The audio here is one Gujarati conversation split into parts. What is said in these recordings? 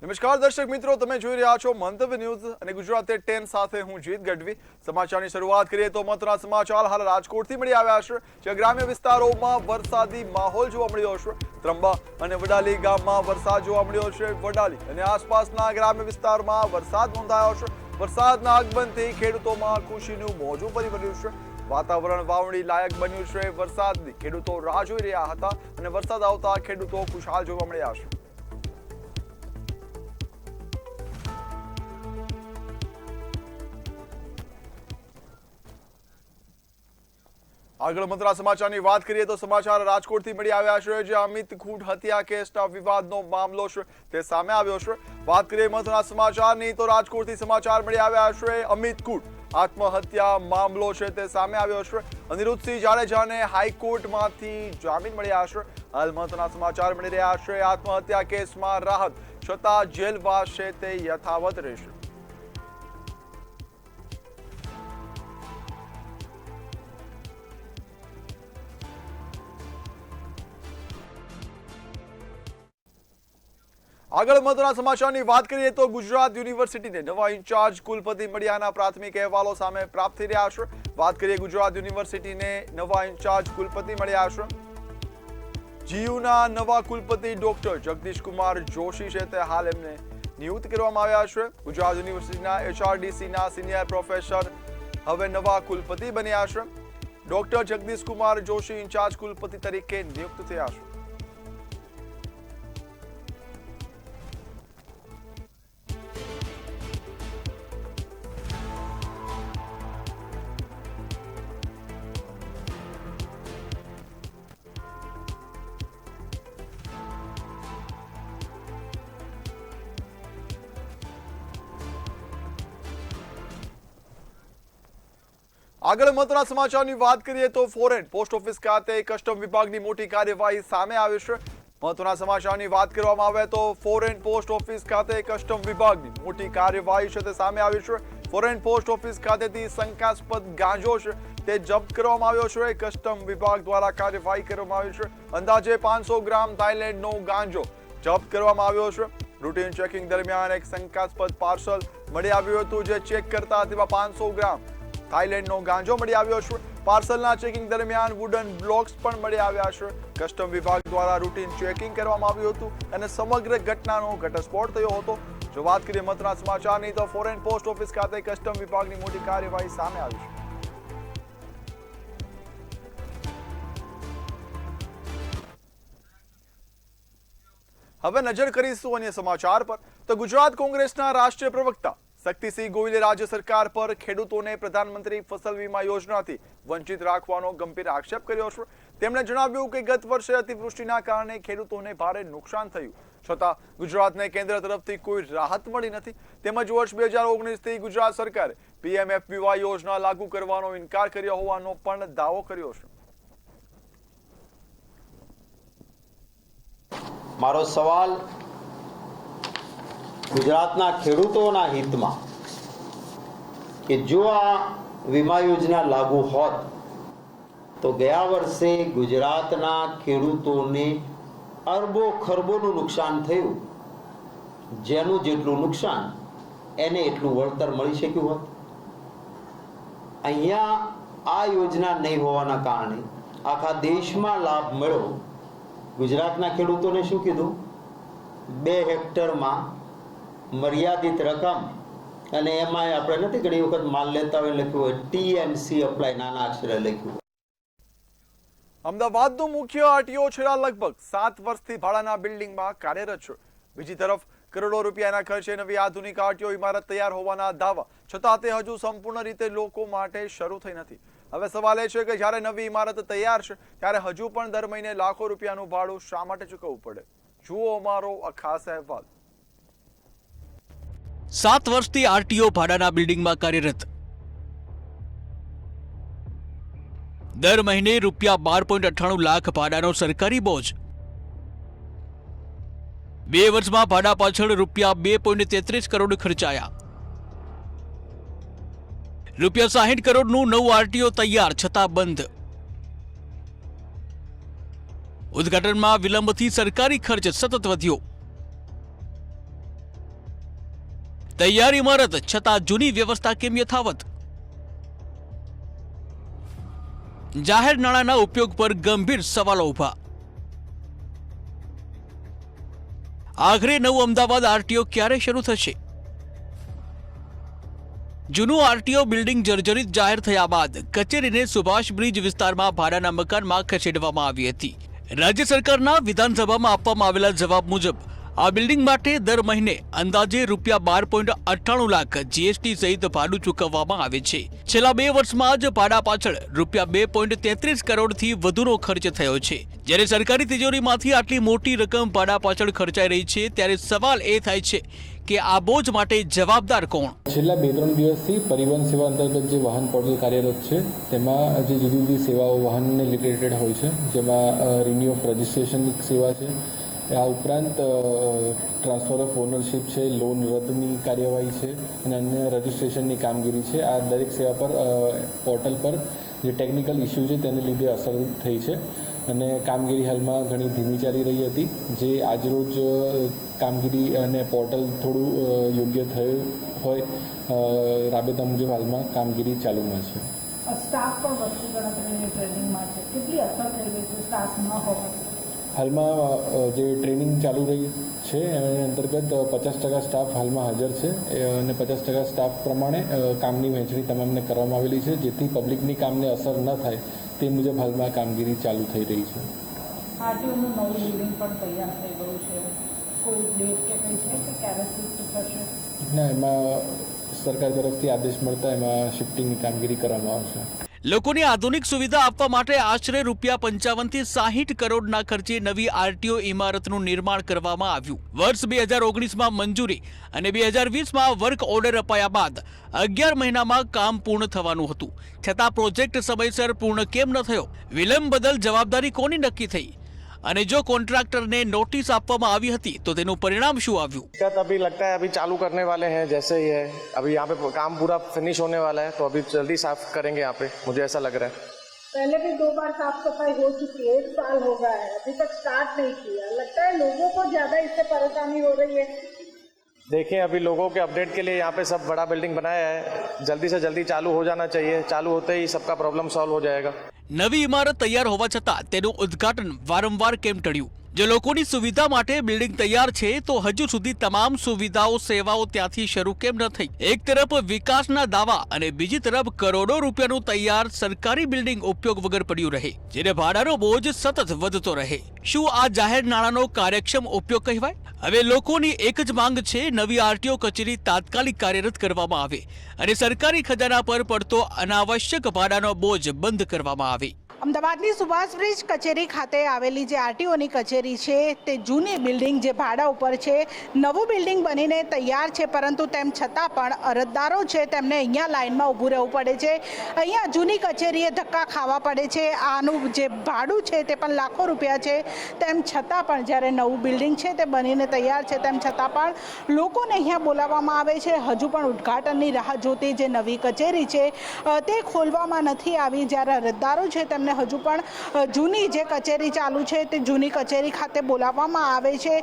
નમસ્કાર દર્શક મિત્રો, તમે જોઈ રહ્યા છો મંતવ્ય ન્યૂઝ અને ગુજરાત 10 સાથે હું જીત ગઢવી। સમાચારની શરૂઆત કરીએ તો મહત્વના સમાચાર હાલ રાજકોટથી મળી આવ્યા છે, જે ગ્રામ્ય વિસ્તારોમાં વરસાદી માહોલ જોવા મળ્યો છે। ત્રંબા અને વડાલી ગામમાં વરસાદ જોવા મળ્યો છે। વડાલી અને આસપાસના ગ્રામ્ય વિસ્તારમાં વરસાદ નોંધાયો છે। વરસાદના આગમનથી ખેડૂતોમાં ખુશીનું મોજું ફરી વળ્યું છે। વાતાવરણ વાવણી લાયક બન્યું છે। વરસાદની ખેડૂતો રાહ જોઈ રહ્યા હતા અને વરસાદ આવતા ખેડૂતો ખુશહાલ જોવા મળ્યા છે। આગળ મહત્વના સમાચારની વાત કરીએ તો સમાચાર રાજકોટથી મળી આવ્યા છે, જે અમિત ખૂટ હત્યા કેસના વિવાદનો મામલો છે તે સામે આવ્યો છે। વાત કરીએ મહત્વના સમાચારની તો રાજકોટથી સમાચાર મળી આવ્યા છે। અમિત ખૂટ આત્મહત્યા મામલો છે તે સામે આવ્યો છે। અનિરુદ્ધસિંહ જાડેજાને હાઈકોર્ટમાંથી જામીન મળ્યા છે। હાલ મહત્વના સમાચાર મળી રહ્યા છે। આત્મહત્યા કેસમાં રાહત છતાં જેલવાસ છે તે યથાવત રહેશે। આગળ મહત્વના સમાચારની વાત કરીએ તો ગુજરાત યુનિવર્સિટીને નવા ઇન્ચાર્જ કુલપતિ મળ્યાના પ્રાથમિક અહેવાલો સામે પ્રાપ્ત થઈ રહ્યા છે। વાત કરીએ ગુજરાત યુનિવર્સિટીને નવા ઇન્ચાર્જ કુલપતિ મળ્યા છે। જીયુના નવા કુલપતિ ડોક્ટર જગદીશ કુમાર જોશી છે તે હાલ એમને નિયુક્ત કરવામાં આવ્યા છે। ગુજરાત યુનિવર્સિટીના HRDCના સિનિયર પ્રોફેસર હવે નવા કુલપતિ બન્યા છે। ડોક્ટર જગદીશ કુમાર જોશી ઇન્ચાર્જ કુલપતિ તરીકે નિયુક્ત થયા છે। આગળ મહત્વના સમાચારની વાત કરીએ તો ફોરેન પોસ્ટ ઓફિસ ખાતે કસ્ટમ વિભાગની મોટી કાર્યવાહી સામે આવી છે। મહત્વના સમાચારની વાત કરવામાં આવે તો ફોરેન પોસ્ટ ઓફિસ ખાતે કસ્ટમ વિભાગની મોટી કાર્યવાહી છે તે સામે આવી છે। ફોરેન પોસ્ટ ઓફિસ ખાતેથી શંકાસ્પદ ગાંજો છે તે જપ્ત કરવામાં આવ્યો છે। કસ્ટમ વિભાગ દ્વારા કાર્યવાહી કરવામાં આવી છે। અંદાજે 500 ગ્રામ થાઈલેન્ડનો ગાંજો જપ્ત કરવામાં આવ્યો છે। રૂટીન ચેકિંગ દરમિયાન એક શંકાસ્પદ પાર્સલ મળી આવ્યું હતું, જે ચેક કરતા તેમાં 500 ગ્રામ થાઈલેન્ડનો ગાંજો મળી આવ્યો છે। પાર્સલના ચેકિંગ દરમિયાન વુડન બ્લોક્સ પણ મળી આવ્યા છે। કસ્ટમ વિભાગ દ્વારા રૂટીન ચેકિંગ કરવામાં આવ્યું હતું અને સમગ્ર ઘટનાનો ઘટસ્ફોટ થયો હતો। જો વાત કરીએ મહત્વના સમાચારની તો ફોરેન પોસ્ટ ઓફિસ ખાતે કસ્ટમ વિભાગની મોટી કાર્યવાહી સામે આવી છે। હવે નજર કરીશું અન્ય સમાચાર પર તો ગુજરાત કોંગ્રેસના રાષ્ટ્રીય પ્રવક્તા શક્તિસિંહ ગોહિલે રાજ્ય સરકાર પર ખેડૂતોને પ્રધાનમંત્રી ફસલ વીમા યોજનાથી વંચિત રાખવાનો ગંભીર આક્ષેપ કર્યો છે। તેમણે જણાવ્યું કે ગત વર્ષે અતિવૃષ્ટિના કારણે ખેડૂતોને ભારે નુકસાન થયું, છતાં ગુજરાતને કેન્દ્ર તરફથી કોઈ રાહત મળી નથી। તેમજ વર્ષ 2019થી ગુજરાત સરકારે PMFBY યોજના લાગુ કરવાનો ઇનકાર કર્યો હોવાનો પણ દાવો કર્યો છે। મારો સવાલ ગુજરાતના ખેડૂતોના હિતમાં કે જો આ વીમા યોજના લાગુ હોત તો ગયા વર્ષે ગુજરાતના ખેડૂતોને અરબો ખરબોનું નુકસાન થયું, જેનું જેટલું નુકસાન એને એટલું વળતર મળી શક્યું હોત। અહીંયા આ યોજના નહીં હોવાના કારણે આખા દેશમાં લાભ મળ્યો। ગુજરાતના ખેડૂતોને શું કીધું? 2 હેક્ટરમાં મર્યાદિત રકમ, અને એમાં આપણે નથી ઘણી વખત માલ લેતા હોય લખ્યું હોય TMC અપ્લાય, નાના અક્ષરે લખ્યું। અમદાવાદનું મુખ્ય આરટીઓ છેલ્લા લગભગ 7 વર્ષથી ભાડાના બિલ્ડિંગમાં કાર્યરત છે। બીજી તરફ કરોડો રૂપિયાના ખર્ચે નવી આધુનિક આરટીઓ ઇમારત તૈયાર હોવાના દાવા છતાં તે હજુ સંપૂર્ણ રીતે લોકો માટે શરૂ થઈ નથી। હવે સવાલ એ છે કે જ્યારે નવી ઇમારત તૈયાર છે ત્યારે હજુ પણ દર મહિને લાખો રૂપિયાનું ભાડું શા માટે ચૂકવવું પડે? જુઓ અમારો આ ખાસ અહેવાલ। 7 વર્ષથી આરટીઓ ભાડાના બિલ્ડિંગમાં કાર્યરત, દર મહિને રૂપિયા 12.98 લાખ ભાડાનો સરકારી બોજ, 2 વર્ષમાં ભાડા પાછળ રૂપિયા 2.33 કરોડ ખર્ચાયા। રૂપિયા 60 કરોડનું નવું આરટીઓ તૈયાર છતાં બંધ। ઉદ્ઘાટનમાં વિલંબથી સરકારી ખર્ચ સતત વધ્યો। તૈયાર ઇમારત છતાં જૂની વ્યવસ્થા કેમ યથાવત? જાહેર નાણાંના ઉપયોગ પર ગંભીર સવાલો ઉભા. આખરે નવું અમદાવાદ આરટીઓ ક્યારે શરૂ થશે? જૂનું આરટીઓ બિલ્ડિંગ જર્જરિત જાહેર થયા બાદ કચેરીને સુભાષ બ્રિજ વિસ્તારમાં ભાડાના મકાનમાં ખસેડવામાં આવી હતી. રાજ્ય સરકારના વિધાનસભામાં આપવામાં આવેલા જવાબ મુજબ આ બિલ્ડિંગ માટે દર મહિને અંદાજે ₹12.98 લાખ જીએસટી સહિત ભાડું ચૂકવવામાં આવે છે. છેલ્લા 2 વર્ષમાં જ ભાડા પાછળ ₹2.33 કરોડથી વધુનો ખર્ચ થયો છે. જ્યારે સરકારી તિજોરીમાંથી આટલી મોટી રકમ ભાડા પાછળ ખર્ચાઈ રહી છે, ત્યારે સવાલ એ થાય છે કે આ બોજ માટે જવાબદાર કોણ? છેલ્લા 2-3 દિવસથી પરિવહન સેવા અંતર્ગત જે વાહન પોર્ટલ કાર્યરત છે તેમાં જે જુદી જુદી સેવાઓ વાહનને રિલેટેડ હોય છે, જેમાં રિન્યુ ઓફ રજિસ્ટ્રેશનની સેવા છે, આ ઉપરાંત ટ્રાન્સફર ઓફ ઓનરશિપ છે, લોન રદની કાર્યવાહી છે અને અન્ય રજિસ્ટ્રેશનની કામગીરી છે. આ દરેક સેવા પર પોર્ટલ પર જે ટેકનિકલ ઇસ્યુ છે તેને લીધે અસર થઈ છે અને કામગીરી હાલમાં ઘણી ધીમી ચાલી રહી હતી. જે આજરોજ કામગીરી અને પોર્ટલ થોડું યોગ્ય થયું હોય રાબેતા મુજબ હાલમાં કામગીરી ચાલુમાં છે. સ્ટાફ પણ વધુ ગણતરીની ટ્રેનિંગમાં છે, કેટલી અસર થઈ રહી છે સ્ટાફ ન હોવા? હાલમાં જે ટ્રેનિંગ ચાલુ રહી છે એની અંતર્ગત 50% સ્ટાફ હાલમાં હાજર છે અને 50% સ્ટાફ પ્રમાણે કામની વહેંચણી તમામને કરવામાં આવેલી છે, જેથી પબ્લિકની કામને અસર ન થાય તે મુજબ હાલમાં કામગીરી ચાલુ થઈ રહી છે. આરટીઓનું નવું બિલ્ડિંગ પણ તૈયાર થઈ ગયું છે, કોઈ ડેટ કે કંઈ છે કે ક્યારે શિફ્ટ થશે? ના, એમાં સરકાર તરફથી આદેશ મળતા એમાં શિફ્ટિંગની કામગીરી કરવામાં આવશે. લોકોને આધુનિક સુવિધા આપવા માટે આશરે ₹55 થી 60 કરોડના ખર્ચે નવી આરટીઓ ઇમારતનું નિર્માણ કરવામાં આવ્યું. વર્ષ 2019માં મંજૂરી અને 2020માં વર્ક ઓર્ડર અપાયા બાદ 11 મહિનામાં કામ પૂર્ણ થવાનું હતું. છતાં પ્રોજેક્ટ સમયસર પૂર્ણ કેમ ન થયો? વિલંબ બદલ જવાબદારી કોની નક્કી થઈ? અને જો કોન્ટ્રાક્ટરને નોટિસ આપવામાં આવી હતી તો તેનું પરિણામ શું આવ્યું? दिक्कत अभी लगता है अभी चालू करने वाले हैं, जैसे ही है अभी यहाँ पे काम पूरा फिनिश होने वाला है तो अभी जल्दी साफ करेंगे यहाँ पे, मुझे ऐसा लग रहा है. पहले भी 2 बार साफ सफाई हो चुकी है, 1 साल हो गया है, अभी तक स्टार्ट नहीं किया. लगता है लोगों को ज्यादा इससे परेशानी हो रही है. देखिए अभी लोगों के अपडेट के लिए यहाँ पे सब बड़ा बिल्डिंग बनाया है, जल्दी से जल्दी चालू हो जाना चाहिए. चालू होते ही सबका प्रॉब्लम सॉल्व हो जाएगा. નવી ઇમારત તૈયાર હોવા છતાં તેનું ઉદ્ઘાટન વારંવાર કેમ ટળ્યું? જો લોકોની સુવિધા માટે બિલ્ડિંગ તૈયાર છે તો હજુ સુધી તમામ સુવિધાઓ સેવાઓ ત્યાંથી શરૂ કેમ ન થઈ? એક તરફ વિકાસના દાવા અને બીજી તરફ કરોડો રૂપિયાનું તૈયાર સરકારી બિલ્ડિંગ ઉપયોગ વગર પડ્યું રહે, જેને ભાડાનો બોજ સતત વધતો રહે. શું આ જાહેર નાણાંનો કાર્યક્ષમ ઉપયોગ કહેવાય? હવે લોકોની એક જ માંગ છે, નવી આરટીઓ કચેરી તાત્કાલિક કાર્યરત કરવામાં આવે અને સરકારી ખજાના પર પડતો અનાવશ્યક ભાડાનો બોજ બંધ કરવામાં આવે. અમદાવાદની સુભાષ બ્રિજ કચેરી ખાતે આવેલી જે આરટીઓની કચેરી છે તે જૂની બિલ્ડિંગ જે ભાડા ઉપર છે, નવું બિલ્ડિંગ બનીને તૈયાર છે, પરંતુ તેમ છતાં પણ અરજદારો છે તેમને અહીંયા લાઇનમાં ઊભું રહેવું પડે છે. અહીંયા જૂની કચેરીએ ધક્કા ખાવા પડે છે. આનું જે ભાડું છે તે પણ લાખો રૂપિયા છે. તેમ છતાં પણ જ્યારે નવું બિલ્ડિંગ છે તે બનીને તૈયાર છે, તેમ છતાં પણ લોકોને અહીંયા બોલાવવામાં આવે છે. હજુ પણ ઉદ્ઘાટનની રાહ જોતી જે નવી કચેરી છે તે ખોલવામાં નથી આવી. જ્યારે અરજદારો છે તેમને હજુ પણ જૂની જે કચેરી ચાલુ છે તે જૂની કચેરી ખાતે બોલાવવામાં આવે છે.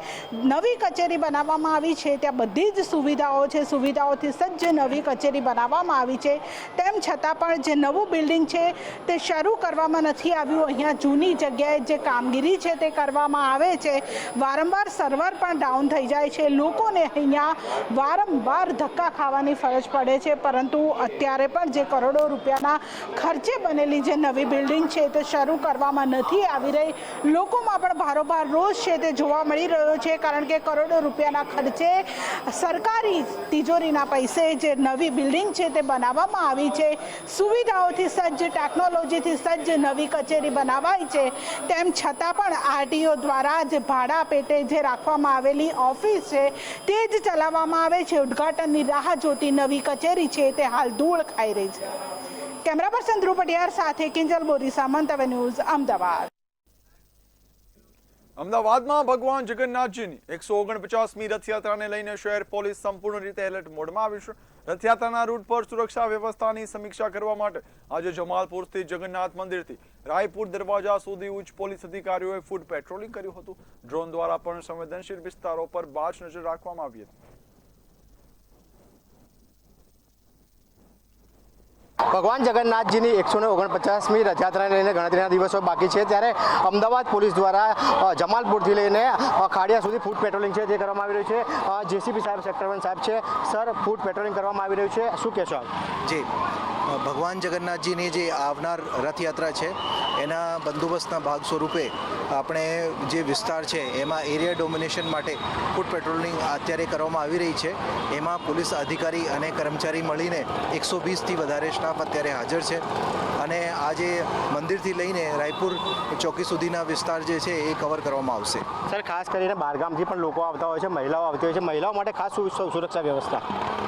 નવી કચેરી બનાવવામાં આવી છે, ત્યાં બધી જ સુવિધાઓ છે, સુવિધાઓથી સજ્જ નવી કચેરી બનાવવામાં આવી છે. તેમ છતાં પણ જે નવું બિલ્ડિંગ છે તે શરૂ કરવામાં નથી આવ્યું. અહીંયા જૂની જગ્યાએ જે કામગીરી છે તે કરવામાં આવે છે. વારંવાર સર્વર પણ ડાઉન થઈ જાય છે. લોકોને અહીંયા વારંવાર ધક્કા ખાવાની ફરજ પડે છે. પરંતુ અત્યારે પણ જે કરોડો રૂપિયાના ખર્ચે બનેલી જે નવી બિલ્ડિંગ છે તે શરૂ કરવામાં નથી આવી રહી. લોકોમાં પણ ભારોભાર રોષ છે તે જોવા મળી રહ્યો છે, કારણ કે કરોડો રૂપિયાના ખર્ચે સરકારી તિજોરીના પૈસે જે નવી બિલ્ડિંગ છે તે બનાવવામાં આવી છે. સુવિધાઓથી સજ્જ, ટેકનોલોજીથી સજ્જ નવી કચેરી બનાવાઈ છે. તેમ છતાં પણ આરટીઓ દ્વારા જે ભાડા પેટે જે રાખવામાં આવેલી ઓફિસ છે તે જ ચલાવવામાં આવે છે. ઉદ્ઘાટનની રાહ જોતી નવી કચેરી છે તે હાલ ધૂળ ખાઈ રહી છે. કેમેરા પર્સન ધ્રુવ પટિયાર સાથે કિંજલ બોરીસા, મંતવ્ય ન્યૂઝ, અમદાવાદ. અમદાવાદમાં ભગવાન જગન્નાથજીની 149મી રથયાત્રાને લઈને શહેર પોલીસ સંપૂર્ણ રીતે એલર્ટ મોડમાં આવી છે. રથયાત્રાના રૂટ પર સુરક્ષા વ્યવસ્થાની સમીક્ષા કરવા માટે આજે જમાલપુર સ્થિત જગન્નાથ મંદિરથી રાયપુર દરવાજા સુધી ઉચ્ચ પોલીસ અધિકારીઓએ ફૂટ પેટ્રોલિંગ કર્યું હતું. ડ્રોન દ્વારા પણ સંવેદનશીલ વિસ્તારો પર બાજ નજર રાખવામાં આવી હતી. ભગવાન જગન્નાથજીની 149મી રથયાત્રાને લઈને ગણતરીના દિવસો બાકી છે, ત્યારે અમદાવાદ પોલીસ દ્વારા જમાલપુરથી લઈને ખાડિયા સુધી ફૂટ પેટ્રોલિંગ છે તે કરવામાં આવી રહ્યું છે. જેસીપી સાહેબ, સેક્ટર 1 સાહેબ છે. સર, ફૂટ પેટ્રોલિંગ કરવામાં આવી રહ્યું છે, શું કહેશો આપ? જી, ભગવાન જગન્નાથજીની જે આવનાર રથયાત્રા છે એના બંદોબસ્તના ભાગ સ્વરૂપે આપણે જે વિસ્તાર છે એમાં એરિયા ડોમિનેશન માટે ફૂટ પેટ્રોલિંગ અત્યારે કરવામાં આવી રહી છે. એમાં પોલીસ અધિકારી અને કર્મચારી મળીને 120થી વધારે સ્ટાફ અત્યારે હાજર છે અને આજે મંદિરથી લઈને રાયપુર ચોકી સુધીના વિસ્તાર જે છે એ કવર કરવામાં આવશે. સર, ખાસ કરીને બહારગામથી પણ લોકો આવતા હોય છે, મહિલાઓ આવતી હોય છે, મહિલાઓ માટે ખાસ સુરક્ષા વ્યવસ્થા?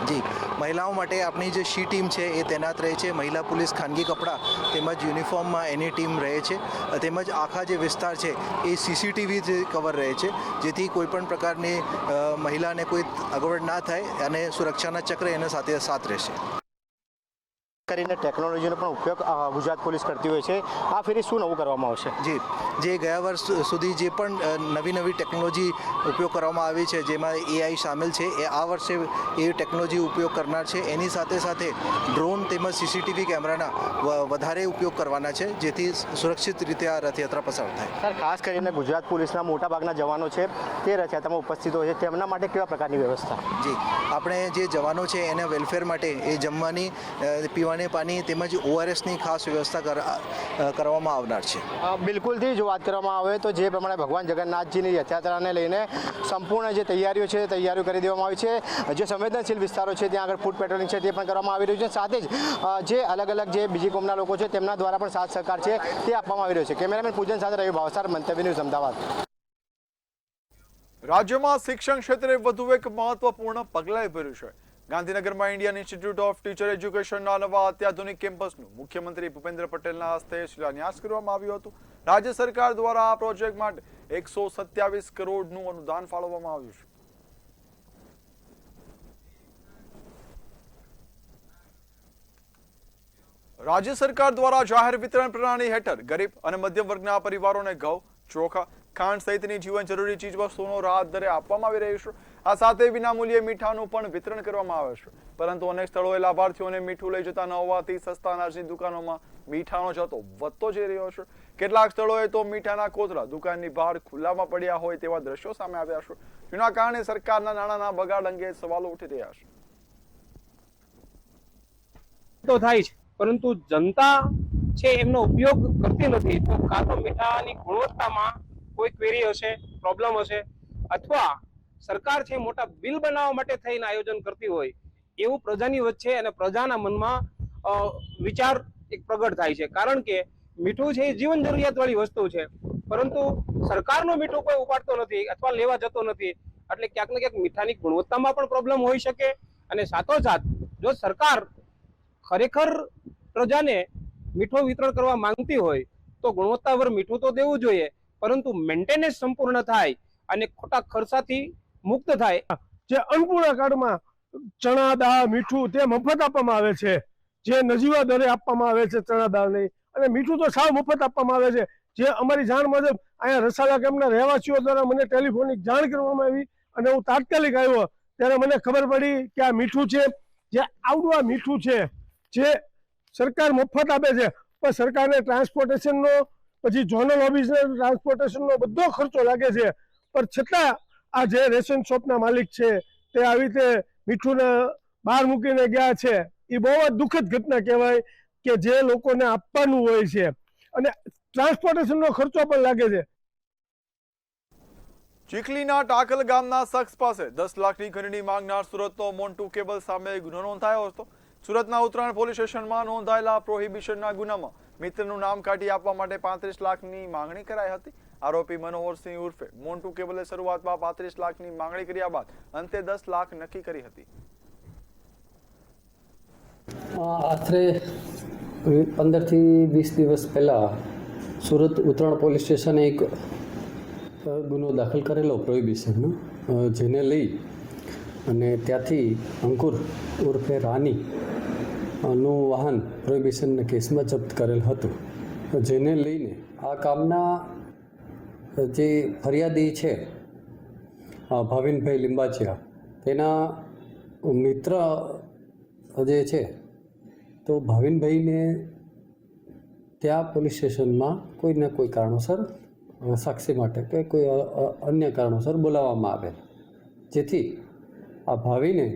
જી, મહિલાઓ માટે આપણી જે શી ટીમ છે એ તૈનાત રહે છે. મહિલા પોલીસ ખાનગી કપડાં તેમજ યુનિફોર્મમાં એની ટીમ રહે છે, તેમજ આખા જે વિસ્તાર છે એ સીસીટીવીથી કવર રહે છે, જેથી કોઈપણ પ્રકારની મહિલાને કોઈ અગવડ ના થાય અને સુરક્ષાના ચક્ર એના સાથે સાથ રહેશે. કરીને ટેકનોલોજીનો પણ ઉપયોગ ગુજરાત પોલીસ કરતી હોય છે. આ ફેરી શું નવું કરવામાં આવશે? જી, જે ગયા વર્ષ સુધી જે પણ નવી ટેકનોલોજી ઉપયોગ કરવામાં આવી છે, જેમાં AI સામેલ છે, એ આ વર્ષે એ ટેકનોલોજી ઉપયોગ કરનાર છે. એની સાથે સાથે ડ્રોન તેમજ CCTV કેમેરાના વધારે ઉપયોગ કરવાના છે, જેથી સુરક્ષિત રીતે આ રથયાત્રા પસાર થાય. સર, ખાસ કરીને ગુજરાત પોલીસના મોટાભાગના જવાનો છે તે રથયાત્રામાં ઉપસ્થિત હોય છે, તેમના માટે કેવા પ્રકારની વ્યવસ્થા? જી, આપણે જે જવાનો છે એના વેલફેર માટે એ જમવાની, પીવાની પાણી તેમજ ORSની ખાસ વ્યવસ્થા કરવામાં આવનાર છે. બિલકુલથી જો વાત કરવામાં આવે તો જે પ્રમાણે ભગવાન જગન્નાથજીની રથયાત્રાને લઈને સંપૂર્ણ જે તૈયારીઓ છે તૈયારીઓ કરી દેવામાં આવી છે. જે સંવેદનશીલ વિસ્તારો છે ત્યાં આગળ ફૂટ પેટ્રોલિંગ છે તે પણ કરવામાં આવી રહ્યું છે. સાથે જ જે અલગ અલગ જે બીજી કોમના લોકો છે તેમના દ્વારા પણ સાથ સહકાર છે તે આપવામાં આવી રહ્યો છે. કેમેરામેન પૂજન સાથે રવિ ભાવસાર, મંતવ્ય ન્યૂઝ, અમદાવાદ. રાજ્યમાં શિક્ષણ ક્ષેત્રે વધુ એક મહત્વપૂર્ણ પગલાં ભર્યું છે. ગાંધીનગરમાં ઇન્ડિયન ઇન્સ્ટિટ્યૂટ ઓફ ટીચર એજ્યુકેશનના નવા અત્યાધુનિક કેમ્પસનું મુખ્યમંત્રી ભૂપેન્દ્ર પટેલના હસ્તે શિલાન્યાસ કરવામાં આવ્યું હતું. રાજ્ય સરકાર દ્વારા આ પ્રોજેક્ટ માટે 127 કરોડનું અનુદાન ફાળવવામાં આવ્યું છે. રાજ્ય સરકાર દ્વારા જાહેર વિતરણ પ્રણાલી હેઠળ ગરીબ અને મધ્યમ વર્ગના પરિવારોને ઘઉં, ચોખા, ખાંડ સહિતની જીવન જરૂરી ચીજવસ્તુઓનો રાહત દરે આપવામાં આવી રહ્યું છે. આ સાથે વિનામૂલ્યે મીઠાનું પણ વિતરણ કરવામાં આવે છે. પરંતુ અનેક સ્થળોએ લાભાર્થીઓને મીઠું લઈ જતા ન હોવાથી સસ્તા અનાજની દુકાનોમાં મીઠાનો જથ્થો વધતો જઈ રહ્યો છે. કેટલાક સ્થળોએ તો મીઠાના કોથળા દુકાનની બહાર ખુલ્લામાં પડ્યા હોય તેવા દ્રશ્યો સામે આવ્યા છે, જેના કારણે સરકારના નાણાંના બગાડ અંગે સવાલો ઉઠી રહ્યા છે. તો થાય છે, પરંતુ જનતા છે એમનો ઉપયોગ કરતી નથી. તો કાં તો મીઠાની ગુણવત્તામાં કોઈ ક્વેરી હશે, પ્રોબ્લેમ હશે, અથવા સરકાર છે મોટા બિલ બનાવવા માટે થઈને આયોજન કરતી હોય એવું પ્રજાની વચ્ચે અને પ્રજાના મનમાં વિચાર એક પ્રગટ થાય છે. કારણ કે મીઠું છે એ જીવન જરૂરિયાત વાળી વસ્તુ છે, પરંતુ સરકારનું મીઠું કોઈ ઉપાડતો નથી અથવા લેવા જતો નથી. એટલે ક્યાંક ને ક્યાંક મીઠાની ગુણવત્તામાં પણ પ્રોબ્લેમ હોઈ શકે. અને સાથોસાથ જો સરકાર ખરેખર પ્રજાને મીઠું વિતરણ કરવા માંગતી હોય તો ગુણવત્તાવાર મીઠું તો દેવું જોઈએ, પરંતુ મેન્ટેનન્સ સંપૂર્ણ થાય અને ખોટા ખર્ચાથી મુક્ત થાય. જે અન્નપૂર્ણા કાર્ડમાં ચણા દાળ મીઠું તે મફત આપવામાં આવે છે, જે નજીવા દરે આપવામાં આવે છે ચણા દાળ નહીં, અને મીઠું તો સાવ મફત આપવામાં આવે છે. જે અમારી જાણ મુજબ અહીંયા રસાલા કેમ્પના રહેવાસીઓ દ્વારા મને ટેલિફોનિક જાણ કરવામાં આવી અને હું તાત્કાલિક આવ્યો ત્યારે મને ખબર પડી કે આ મીઠું છે, જે આવડું આ મીઠું છે જે સરકાર મફત આપે છે, પણ સરકારને ટ્રાન્સપોર્ટેશનનો, પછી ઝોનલ ઓફિસને ટ્રાન્સપોર્ટેશનનો બધો ખર્ચો લાગે છે. પણ છતાં આ જે રેશન શોપના માલિક છે તે આવી રીતે મીઠુંને બહાર મૂકીને ગયા છે. એ બહુ જ દુઃખદ ઘટના કહેવાય કે જે લોકોને આપવાનું હોય છે અને ટ્રાન્સપોર્ટેશનનો ખર્ચો પણ લાગે છે. ચીખલીના ટાકલ ગામના શખ્સ પાસે 10 લાખની ખરીની માંગનાર સુરતનો મોન્ટુ કેબલ સામે ગુનો નોંધાયો હતો. સુરતના ઉત્તરાયણ પોલીસ સ્ટેશનમાં નોંધાયેલા પ્રોહિબિશનના ગુનામાં મિત્રનું નામ કાઢી આપવા માટે 35 લાખની માંગણી કરાઈ હતી. આરોપી મનોહરસિંહ ઉર્ફે મોન્ટુ કેબલે શરૂઆતમાં 35 લાખની માંગણી કર્યા બાદ અંતે 10 લાખ નક્કી કરી હતી. આશરે 15 થી 20 દિવસ પહેલાં સુરત ઉત્તરાયણ પોલીસ સ્ટેશને એક ગુનો દાખલ કરેલો પ્રોહિબિશનનો, જેને લઈ અને ત્યાંથી અંકુર ઉર્ફે રાની નું વાહન પ્રોહિબિશનના કેસમાં જપ્ત કરેલ હતું. જેને લઈને આ કામના જે ફરિયાદી છે ભાવિનભાઈ લિંબાચિયા, તેના મિત્ર જે છે તો ભાવિનભાઈને ત્યાં પોલીસ સ્ટેશનમાં કોઈને કોઈ કારણોસર સાક્ષી માટે કે કોઈ અન્ય કારણોસર બોલાવવામાં આવેલ, જેથી આ ભાવિને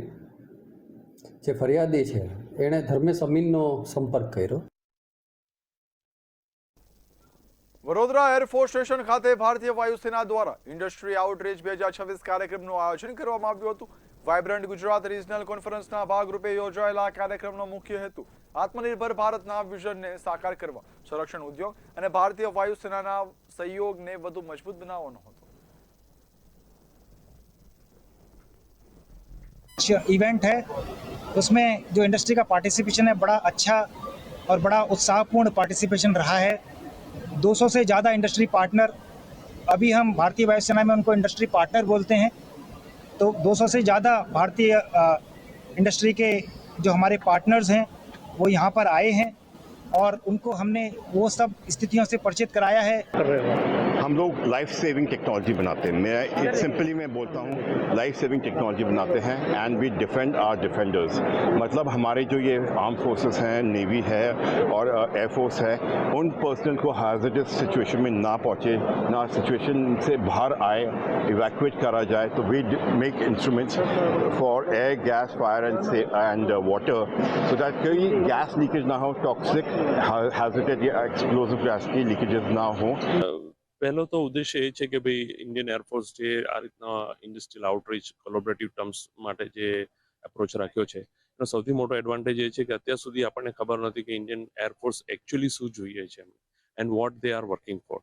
જે ફરિયાદી છે એણે ધર્મેશ અમીનનો સંપર્ક કર્યો. વડોદરા એરફોર્સ સ્ટેશન ખાતે ભારતીય વાયુસેના દ્વારા ઇન્ડસ્ટ્રી આઉટરીચ 2026 કાર્યક્રમનું આયોજન કરવામાં આવ્યું હતું. વાઇબ્રન્ટ ગુજરાત રિજનલ કોન્ફરન્સના ભાગરૂપે યોજાયેલા કાર્યક્રમનો મુખ્ય હેતુ આત્મનિર્ભર ભારતના વિઝનને સાકાર કરવા, સંરક્ષણ ઉદ્યોગ અને ભારતીય વાયુસેનાના સહયોગને વધુ મજબૂત બનાવવાનો હતો. इवेंट है, उसमें जो इंडस्ट्री का पार्टिसिपेशन है बड़ा अच्छा और बड़ा उत्साहपूर्ण पार्टिसिपेशन रहा है. 200 से ज़्यादा इंडस्ट्री पार्टनर, अभी हम भारतीय वायुसेना में उनको इंडस्ट्री पार्टनर बोलते हैं, तो 200 से ज़्यादा भारतीय इंडस्ट्री के जो हमारे पार्टनर्स हैं वो यहाँ पर आए हैं और उनको हमने वो सब स्थितियों से परिचित कराया है. हम लोग लाइफ सेविंग टेक्नोलॉजी बनाते हैं. मैं सिंपली मैं बोलता हूँ, लाइफ सेविंग टेक्नोलॉजी बनाते हैं and we defend our defenders. मतलब हमारे जो ये आर्म फोर्सेस हैं, नेवी है और एयरफोर्स है, उन पर्सनल को हैजर्डस सिचुएशन में ना पहुँचे, ना सिचुएशन से बाहर आए, इवैक्यूएट करा जाए. तो we make instruments for air, gas, fire and water, so that कोई गैस लीकेज ना हो, टॉक्सिक हैजर्डेड या एक्सप्लोसिव गैस की लीकेजेस ना हो. પહેલો તો ઉદ્દેશ્ય એ છે કે ભાઈ ઇન્ડિયન એરફોર્સ જે આ રીતના ઇન્ડસ્ટ્રીયલ આઉટરીચ કોલોબરેટિવ ટર્મ્સ માટે જે એપ્રોચ રાખ્યો છે એનો સૌથી મોટો એડવાન્ટેજ એ છે કે અત્યાર સુધી આપણને ખબર નથી કે ઇન્ડિયન એરફોર્સ એકચ્યુઅલી શું જોઈએ છે and what they are working for.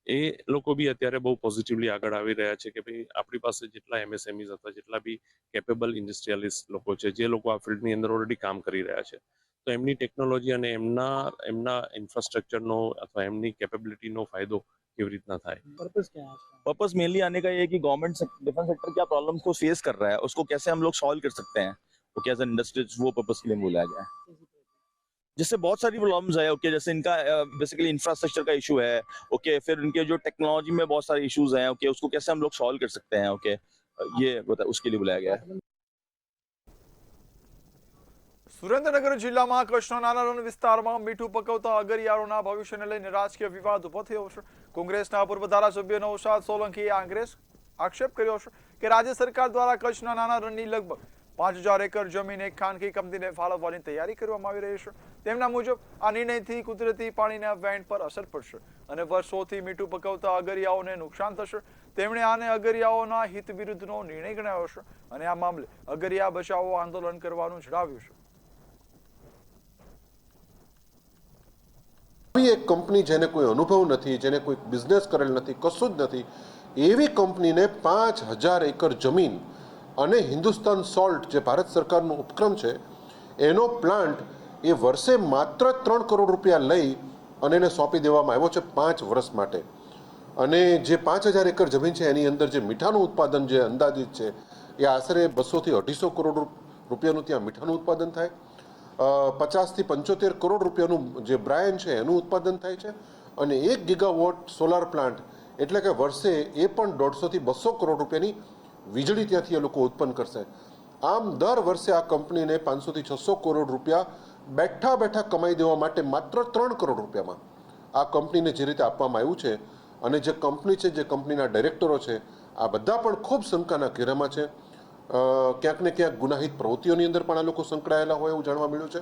એ લોકો બી અત્યારે બહુ પોઝિટિવલી આગળ આવી રહ્યા છે કે ભાઈ આપણી પાસે જેટલા MSMEs હતા, જેટલા બી કેપેબલ ઇન્ડસ્ટ્રીયલિસ્ટ લોકો છે, જે લોકો આ ફિલ્ડની અંદર ઓલરેડી કામ કરી રહ્યા છે, તો એમની ટેકનોલોજી અને એમના ઇન્ફ્રાસ્ટ્રક્ચરનો અથવા એમની કેપેબિલિટીનો ફાયદો કેવી રીતના થાય. पर्पस मेनली आने का ये है कि गवर्नमेंट डिफेंस सेक्टर क्या प्रॉब्लम्स को फेस कर रहा है, उसको कैसे हम लोग सॉल्व कर सकते हैं. ओके, एज एन इंडस्ट्री वो पर्पस के लिए बोला गया है, जिससे बहुत सारी प्रॉब्लम्स है. ओके, जैसे इनका बेसिकली इंफ्रास्ट्रक्चर का इशू है. ओके, फिर उनके जो टेक्नोलॉजी में बहुत सारे इशूज हैं. ओके, उसको कैसे हम लोग सॉल्व कर सकते हैं. ओके, ये उसके लिए बुलाया गया है. સુરેન્દ્રનગર જિલ્લામાં કચ્છના નાના રણ વિસ્તારમાં મીઠું પકવતા અગરિયાળોના ભવિષ્યને લઈને રાજકીય વિવાદ ઉભો થયો છે. કોંગ્રેસના પૂર્વ ધારાસભ્ય નૌશાદ સોલંકીએ આક્ષેપ કર્યો છે કે રાજ્ય સરકાર દ્વારા કચ્છના નાના રણની લગભગ 5000 એકર જમીન એક ખાનગી કંપનીને ફાળવવાની તૈયારી કરવામાં આવી રહી છે. તેમના મુજબ આ નિર્ણયથી કુદરતી પાણીના વહેણ પર અસર પડશે અને વર્ષોથી મીઠું પકવતા અગરિયાઓને નુકસાન થશે. તેમણે આને અગરિયાઓના હિત વિરુદ્ધનો નિર્ણય ગણાવ્યો છે અને આ મામલે અગરિયા બચાવો આંદોલન કરવાનું જણાવ્યું છે. એક કંપની જેને કોઈ અનુભવ નથી, જેને કોઈ બિઝનેસ કરેલ નથી, કશું જ નથી, એવી કંપનીને 5000 એકર જમીન અને હિન્દુસ્તાન સોલ્ટ જે ભારત સરકારનો ઉપક્રમ છે એનો પ્લાન્ટ એ વર્ષે માત્ર 3 કરોડ રૂપિયા લઈ અને એને સોંપી દેવામાં આવ્યો છે 5 વર્ષ માટે. અને જે 5000 એકર જમીન છે એની અંદર જે મીઠાનું ઉત્પાદન જે અંદાજિત છે એ આશરે 200 થી 250 કરોડ રૂપિયાનું ત્યાં મીઠાનું ઉત્પાદન થાય. 50 થી 75 કરોડ રૂપિયાનું જે બ્રાયન છે એનું ઉત્પાદન થાય છે અને 1 ગીગાવોટ સોલાર પ્લાન્ટ એટલે કે વર્ષે એ પણ 150 થી 200 કરોડ રૂપિયાની વીજળી ત્યાંથી એ લોકો ઉત્પન્ન કરશે. આમ દર વર્ષે આ કંપનીને 500 થી 600 કરોડ રૂપિયા બેઠા બેઠા કમાઈ દેવા માટે માત્ર 3 કરોડ રૂપિયામાં આ કંપનીને જે રીતે આપવામાં આવ્યું છે અને જે કંપની છે, જે કંપનીના ડાયરેક્ટરો છે, આ બધા પણ ખૂબ શંકાના ઘેરામાં છે. ક્યાંક ને ક્યાંક ગુનાહિત પ્રવૃત્તિઓની અંદર પણ આ લોકો સંકળાયેલા હોય એવું જાણવા મળ્યું છે.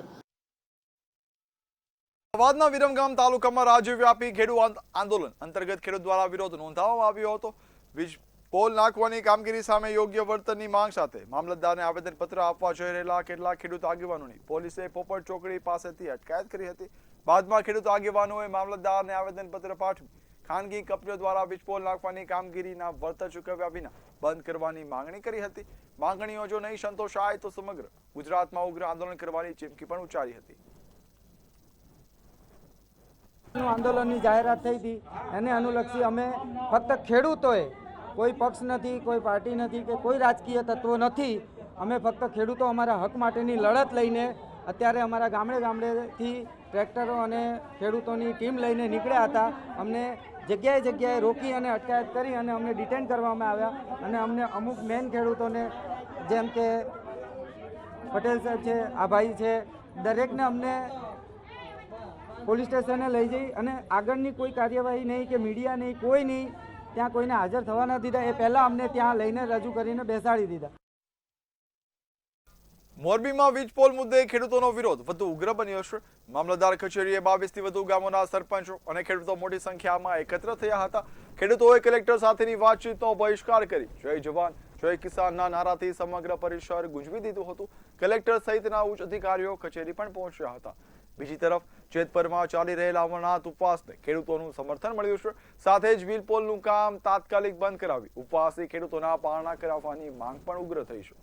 અમદાવાદના વિરમગામ તાલુકામાં રાજ્યવ્યાપી ખેડૂત આંદોલન અંતર્ગત ખેડૂત દ્વારા વિરોધ નોંધાવવામાં આવ્યો હતો. વીજ પોલ નાખવાની કામગીરી સામે યોગ્ય વર્તનની માંગ સાથે મામલતદારને આવેદનપત્ર આપવા જઈ રહેલા કેટલાક ખેડૂત આગેવાનોની પોલીસે પોપટ ચોકડી પાસેથી અટકાયત કરી હતી. બાદમાં ખેડૂત આગેવાનોએ મામલતદારને આવેદનપત્ર પાઠવી ખાનગી કંપનીઓ દ્વારા વીજપોલ નાખવાની કામગીરીના વળતર ચૂકવ્યા વિના બંધ કરવાની માંગણી કરી હતી. માંગણીઓ જો નહીં સંતોષાય તો સમગ્ર ગુજરાતમાં ઉગ્ર આંદોલન કરવાની ચીમકી પણ ઉચ્ચારી હતી. આંદોલનની જાહેરાત થઈ હતી એને અનુલક્ષી અમે ફક્ત ખેડૂતોએ, કોઈ પક્ષ નથી, કોઈ પાર્ટી નથી કે કોઈ રાજકીય તત્વો નથી, અમે ફક્ત ખેડૂતો અમારા હક માટેની લડત લઈને અત્યારે અમારા ગામડેથી ટ્રેક્ટરો અને ખેડૂતોની ટીમ લઈને નીકળ્યા હતા. અમને જગ્યાએ રોકી અને અટકાયત કરી અને અમને ડિટેન કરવામાં આવ્યા અને અમને અમુક મેન ખેડૂતોને જેમ કે પટેલ સાહેબ છે, આભાઈ છે, દરેકને અમને પોલીસ સ્ટેશને લઈ જઈ અને આગળની કોઈ કાર્યવાહી નહીં કે મીડિયા નહીં, કોઈ નહીં, ત્યાં કોઈને હાજર થવા ન દીધા. એ પહેલાં અમને ત્યાં લઈને રજૂ કરીને બેસાડી દીધા. મોરબીમાં વીજ પોલ મુદ્દે ખેડૂતોનો વિરોધ વધુ ઉગ્ર બન્યો છે. મામલતદાર કચેરીએ 22 થી વધુ ગામોના સરપંચો અને ખેડૂતો મોટી સંખ્યામાં એકત્ર થયા હતા. ખેડૂતોએ કલેક્ટર સાથેની વાતચીતનો બહિષ્કાર કરી જય જવાન જય કિસાનના નારાથી સમગ્ર પરિસર ગુંજવી દીધું હતું. કલેક્ટર સહિતના ઉચ્ચ અધિકારીઓ કચેરી પણ પહોંચ્યા હતા. બીજી તરફ જેતપરમાં ચાલી રહેલા અમરનાથ ઉપવાસને ખેડૂતોનું સમર્થન મળ્યું છે. સાથે જ વીજ પોલનું કામ તાત્કાલિક બંધ કરાવી ઉપવાસી ખેડૂતોના પારણા કરાવવાની માંગ પણ ઉગ્ર થઈ છે.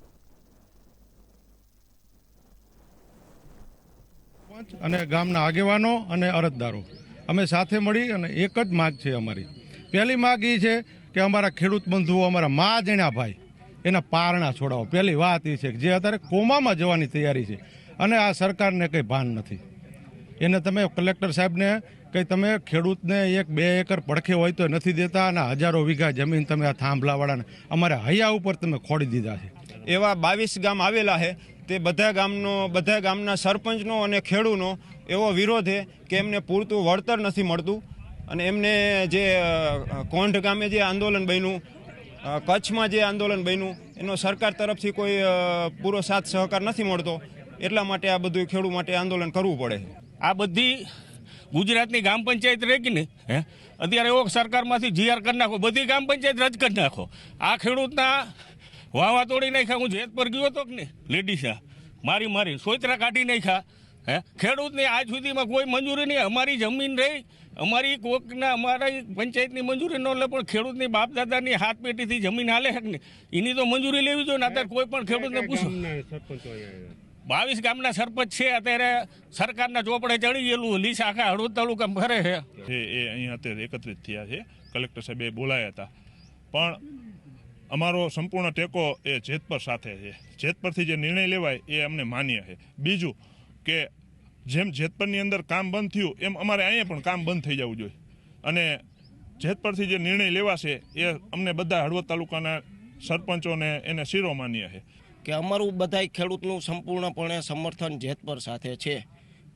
અને ગામના આગેવાનો અને અરજદારો અમે સાથે મળી અને એક જ માગ છે અમારી. પહેલી માગ એ છે કે અમારા ખેડૂત બંધુઓ, અમારા મા જેણા ભાઈ, એના પારણા છોડાવો. પહેલી વાત એ છે કે જે અત્યારે કોમામાં જવાની તૈયારી છે અને આ સરકારને કંઈ ભાન નથી. એને તમે કલેક્ટર સાહેબને કંઈ તમે ખેડૂતને 1-2 એકર પડખે હોય તો નથી દેતા અને હજારો વીઘા જમીન તમે આ થાંભલાવાળાને અમારે હૈયા ઉપર તમે ખોડી દીધા છે. એવા 22 ગામ આવેલા છે. તે બધા ગામના સરપંચનો અને ખેડૂતનો એવો વિરોધ છે કે એમને પૂરતું વળતર નથી મળતું અને એમને જે કોંઢ ગામે જે આંદોલન બન્યું, કચ્છમાં જે આંદોલન બન્યું, એનો સરકાર તરફથી કોઈ પૂરો સાથ સહકાર નથી મળતો. એટલા માટે આ બધું ખેડૂત માટે આંદોલન કરવું પડે. આ બધી ગુજરાતની ગ્રામ પંચાયત રહી ગઈ ને, અત્યારે એવો સરકારમાંથી જીઆર કરી નાખો, બધી ગ્રામ પંચાયત રદ કરી નાખો. આ ખેડૂતના વાવા તોડી નાખ્યા. હું જેત પર ગયો હતો કે ને, લેડીસા મારી સોયત્રા કાઢી નાખ્યા. ખેડૂતને આજ સુધીમાં કોઈ મંજૂરી નહીં. અમારી જમીન રહી, અમારી કોકના અમારી પંચાયતની મંજૂરી ન લે, પણ ખેડૂતની બાપ દાદાની હાથ પેટીથી જમીન હાલે છે ને, એની તો મંજૂરી લેવી જોઈએ ને. અત્યારે કોઈ પણ ખેડૂતને પૂછો. 22 ગામના સરપંચ છે અત્યારે સરકારના ચોપડે ચડી ગયેલું લીસ આખા હળવદ તાલુકા ફરે છે. એ અહીંયા અત્યારે એકત્રિત થયા છે. કલેક્ટર સાહેબે બોલાયા હતા, પણ અમારો સંપૂર્ણ ટેકો એ જેતપર સાથે છે. જેતપરથી જે નિર્ણય લેવાય એ અમને માન્ય છે. બીજું કે જેમ જેતપરની અંદર કામ બંધ થયું એમ અમારે અહીંયા પણ કામ બંધ થઈ જવું જોઈએ અને જેતપરથી જે નિર્ણય લેવાશે એ અમને બધા હળવદ તાલુકાના સરપંચોને એને શિરો માન્ય છે કે અમારું બધાય ખેડૂતનું સંપૂર્ણપણે સમર્થન જેતપર સાથે છે.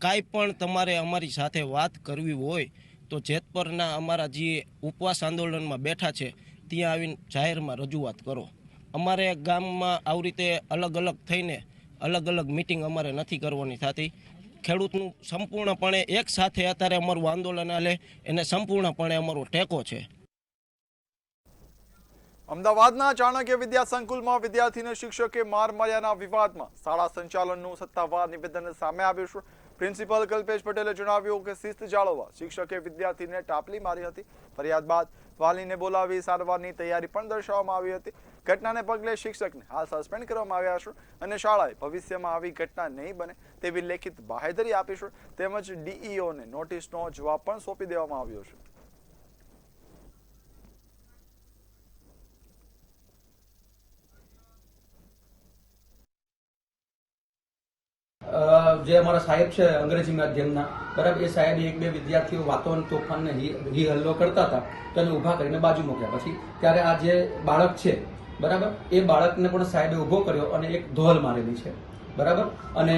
કાંઈ પણ તમારે અમારી સાથે વાત કરવી હોય તો જેતપરના અમારા જે ઉપવાસ આંદોલનમાં બેઠા છે ત્યાં આવીને જાહેરમાં રજૂઆત કરો. અમારે ગામમાં આવી રીતે અલગ અલગ થઈને અલગ અલગ મિટિંગ અમારે નથી કરવાની થતી. ખેડૂતનું સંપૂર્ણપણે એક સાથે અત્યારે અમારું આંદોલન હાલે, એને સંપૂર્ણપણે અમારો ટેકો છે. અમદાવાદના ચાણક્ય વિદ્યા સંકુલમાં વિદ્યાર્થીને શિક્ષકે માર માર્યાના વિવાદમાં શાળા સંચાલનનું સત્તાવાર નિવેદન સામે આવ્યું છે. પ્રિન્સિપલ કલ્પેશ પટેલે જણાવ્યું કે શિસ્ત જાળવવા શિક્ષકે વિદ્યાર્થીને ટાપલી મારી હતી. ફરિયાદ બાદ વાલીને બોલાવી સારવારની તૈયારી પણ દર્શાવવામાં આવી હતી. ઘટનાને પગલે શિક્ષકને હાલ સસ્પેન્ડ કરવામાં આવ્યા છે અને શાળાએ ભવિષ્યમાં આવી ઘટના નહીં બને તેવી લેખિત બાહેધરી આપી છે. તેમજ ડીઈઓને નોટિસનો જવાબ પણ સોંપી દેવામાં આવ્યો છે. જે અમારા સાહેબ છે અંગ્રેજી માધ્યમના, બરાબર, એ સાહેબે 1-2 વિદ્યાર્થીઓ વાતો અને તોફાનને હી હલ્લો કરતા હતા તો એને ઊભા કરીને બાજુ મૂક્યા. પછી ત્યારે આ જે બાળક છે, બરાબર, એ બાળકને પણ સાહેબે ઊભો કર્યો અને એક ધોલ મારેલી છે, બરાબર. અને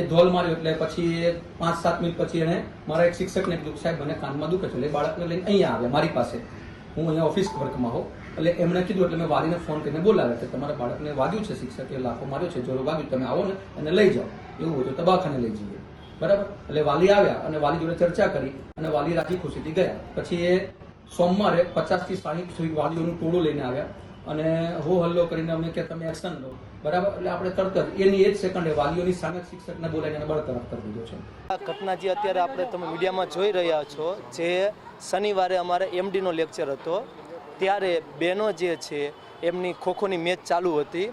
એ ધોલ માર્યો એટલે પછી 5-7 મિનિટ પછી એને મારા એક શિક્ષકને કીધું સાહેબ મને કાનમાં દુખે છે, એટલે એ બાળકને લઈને અહીંયા આવ્યા મારી પાસે. હું અહીંયા ઓફિસ વર્કમાં હોઉં એટલે એમણે કીધું એટલે મેં વાલીને ફોન કરીને બોલાવ્યા કે તમારા બાળકને વાગ્યું છે, શિક્ષકે લાફો માર્યો છે, જોરો વાગ્યું, તમે આવો ને એને લઈ જાઓ, એવું હોય તો દવાખાને લઈ જઈએ, બરાબર. એટલે વાલી આવ્યા અને વાલી જોડે ચર્ચા કરી અને વાલી રાજી ખુશીથી ગયા. પછી એ સોમવારે 50 થી 60 સુધી વાલીઓનું ટોળું લઈને આવ્યા અને હો હલ્લો કરીને અમે કે તમે એક્શન લો, બરાબર. એટલે આપણે તરત જ એની એ જ સેકન્ડે વાલીઓની સામે શિક્ષકને બોલાવીને બળતરફ કરી દીધો છે. આ ઘટના જે અત્યારે આપણે તમે મીડિયામાં જોઈ રહ્યા છો, જે શનિવારે અમારે એમડીનો લેક્ચર હતો, ત્યારે બહેનો જે છે એમની ખોખોની મેચ ચાલુ હતી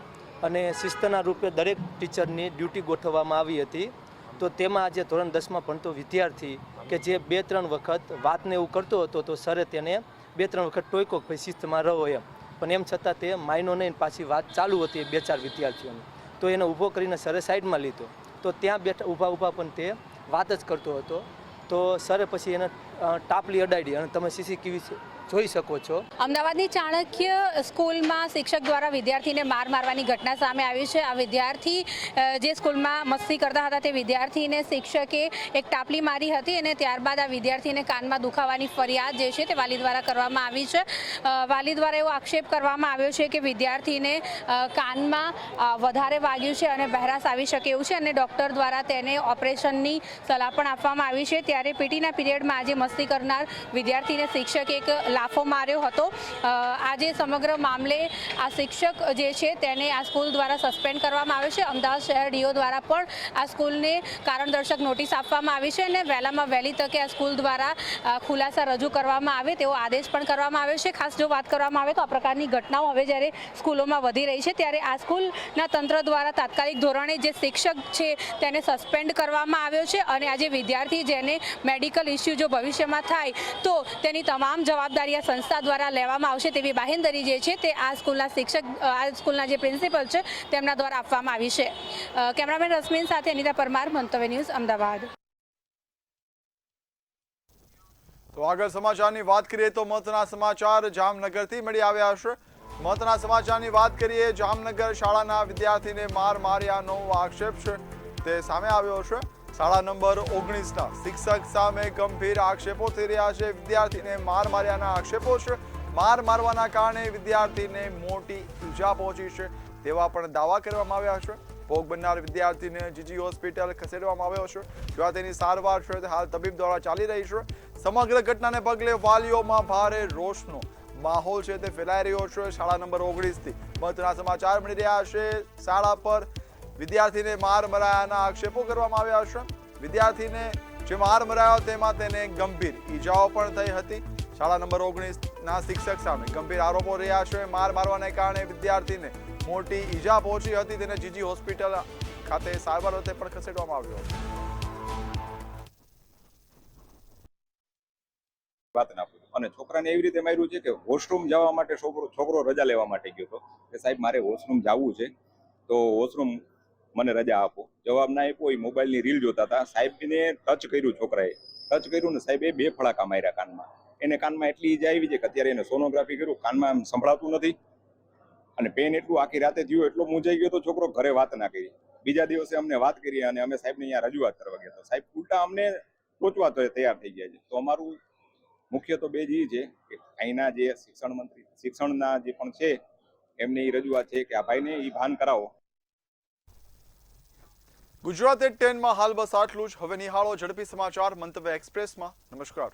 અને શિસ્તના રૂપે દરેક ટીચરની ડ્યુટી ગોઠવવામાં આવી હતી. તો તેમાં આજે ધોરણ 10માં ભણતો વિદ્યાર્થી કે જે 2-3 વખત વાતને એવું કરતો હતો તો સરે તેને 2-3 વખત ટોયકો ભાઈ શિસ્તમાં રહો એમ, પણ એમ છતાં તે માયનો નહીં, પાછી વાત ચાલુ હતી 2-4 વિદ્યાર્થીઓની. તો એને ઊભો કરીને સરે સાઈડમાં લીધો. તો ત્યાં બેઠા ઊભા પણ તે વાત જ કરતો હતો. તો સરે પછી એને ટાપલી અડાડી અને તમે જોઈ શકો છો। અમદાવાદની ચાણક્ય સ્કૂલમાં શિક્ષક દ્વારા વિદ્યાર્થીને માર મારવાની ઘટના સામે આવી છે। આ વિદ્યાર્થી જે સ્કૂલમાં મસ્તી કરતા હતા તે વિદ્યાર્થીને શિક્ષકે એક ટાપલી મારી હતી અને ત્યારબાદ આ વિદ્યાર્થીને કાનમાં દુખાવાની ફરિયાદ જે છે તે વાલી દ્વારા કરવામાં આવી છે। વાલી દ્વારા એવો આક્ષેપ કરવામાં આવ્યો છે કે વિદ્યાર્થીને કાનમાં વધારે વાગ્યું છે અને બહેરાશ આવી શકે એવું છે અને ડૉક્ટર દ્વારા તેને ઓપરેશનની સલાહ પણ આપવામાં આવી છે। ત્યારે પીટીના પીરિયડમાં આજે મસ્તી કરનાર વિદ્યાર્થીને શિક્ષકે એક લાફો માર્યો હતો। આજે સમગ્ર મામલે આ શિક્ષક જે છે તેને આ સ્કૂલ દ્વારા સસ્પેન્ડ કરવામાં આવ્યો છે। અમદાવાદ શહેર ડીઓ દ્વારા પણ આ સ્કૂલને કારણદર્શક નોટિસ આપવામાં આવી છે અને વહેલામાં વહેલી તકે આ સ્કૂલ દ્વારા ખુલાસા રજૂ કરવામાં આવે તેવો આદેશ પણ કરવામાં આવ્યો છે। ખાસ જો વાત કરવામાં આવે તો આ પ્રકારની ઘટનાઓ હવે જ્યારે સ્કૂલોમાં વધી રહી છે ત્યારે આ સ્કૂલના તંત્ર દ્વારા તાત્કાલિક ધોરણે જે શિક્ષક છે તેને સસ્પેન્ડ કરવામાં આવ્યો છે અને આજે વિદ્યાર્થી જેને મેડિકલ ઇસ્યુ જો ભવિષ્યમાં થાય તો તેની તમામ જવાબદારી આ સંસ્થા દ્વારા લેવામાં આવશે તેવી બાહેંધરી જે છે તે આ સ્કૂલના શિક્ષક આ સ્કૂલના જે પ્રિન્સિપલ છે તેમના દ્વારા આપવામાં આવી છે। કેમેરામેન રશ્મિન સાથે અનિતા પરમાર, મંતવ્ય ન્યૂઝ, અમદાવાદ। તો આગળ સમાચારની વાત કરીએ તો મહત્વના સમાચાર જામનગરથી મળી આવ્યા છે। મહત્વના સમાચારની વાત કરીએ, જામનગર શાળાના વિદ્યાર્થીને માર માર્યાનો આક્ષેપ છે તે સામે આવ્યો છે। શાળા નંબર 19ના શિક્ષક સામે ગંભીર આક્ષેપો થઈ રહ્યા છે। વિદ્યાર્થીને માર માર્યાના આક્ષેપો છે। માર મારવાના કારણે વિદ્યાર્થીને મોટી ઈજા પહોંચી છે તેવા પણ દાવા કરવામાં આવ્યા છે। ભોગ બનનાર વિદ્યાર્થીને જીજી હોસ્પિટલ ખસેડવામાં આવ્યો છે, જ્યાં તેની સારવાર છે તે હાલ તબીબ દ્વારા ચાલી રહી છે। સમગ્ર ઘટનાને પગલે વાલીઓમાં ભારે રોષનો માહોલ છે તે ફેલાઈ રહ્યો છે। શાળા નંબર 19થી મહત્વના સમાચાર મળી રહ્યા છે। શાળા પર વિદ્યાર્થીને માર મરાયાના આક્ષેપો કરવામાં આવ્યા છે। વિદ્યાર્થીને જે માર મરાયો તેમાં તેને ગંભીર ઈજાઓ પણ થઈ હતી। શાળા નંબર 19ના શિક્ષક સામે ગંભીર આરોપો રહ્યા છે। માર મારવાને કારણે વિદ્યાર્થીને મોટી ઈજા પહોંચી હતી, તેને જીજી હોસ્પિટલ ખાતે સારવાર અર્થે પણ ખસેડવામાં આવ્યો હતો। વાત નાખું અને છોકરાને એવી રીતે માર્યું છે કે વોશરૂમ જવા માટે છોકરો રજા લેવા માટે ગયો હતો કે સાહેબ મારે વોશરૂમ જવું છે તો વોશરૂમ મને રજા આપો। જવાબ ના આપ્યો, એ મોબાઈલની રીલ જોતા હતા। સાહેબને ટચ કર્યું, છોકરાએ ટચ કર્યું ને સાહેબે 2 ફડાકા માર્યા કાનમાં। એને કાનમાં એટલી ઈજા આવી છે કે અત્યારે એને સોનોગ્રાફી કર્યું, કાનમાં એમ સંભળાતું નથી અને પેન એટલું આખી રાતે થયું, એટલો મૂંઝાઈ ગયો તો છોકરો ઘરે વાત ના કરી। બીજા દિવસે અમને વાત કરી અને અમે સાહેબને અહીંયા રજૂઆત કરવા ગયા તો સાહેબ ઉલટા અમને ટોચવા તૈયાર થઈ ગયા છે। તો અમારું મુખ્ય તો બે જ છે કે અહીંના જે શિક્ષણ મંત્રી શિક્ષણના જે પણ છે એમને એ રજૂઆત છે કે આ ભાઈને એ ભાન કરાવો। ગુજરાત 10માં હાલ બસ આટલું જ। હવે નિહાળો ઝડપી સમાચાર મંતવ્ય એક્સપ્રેસમાં। નમસ્કાર।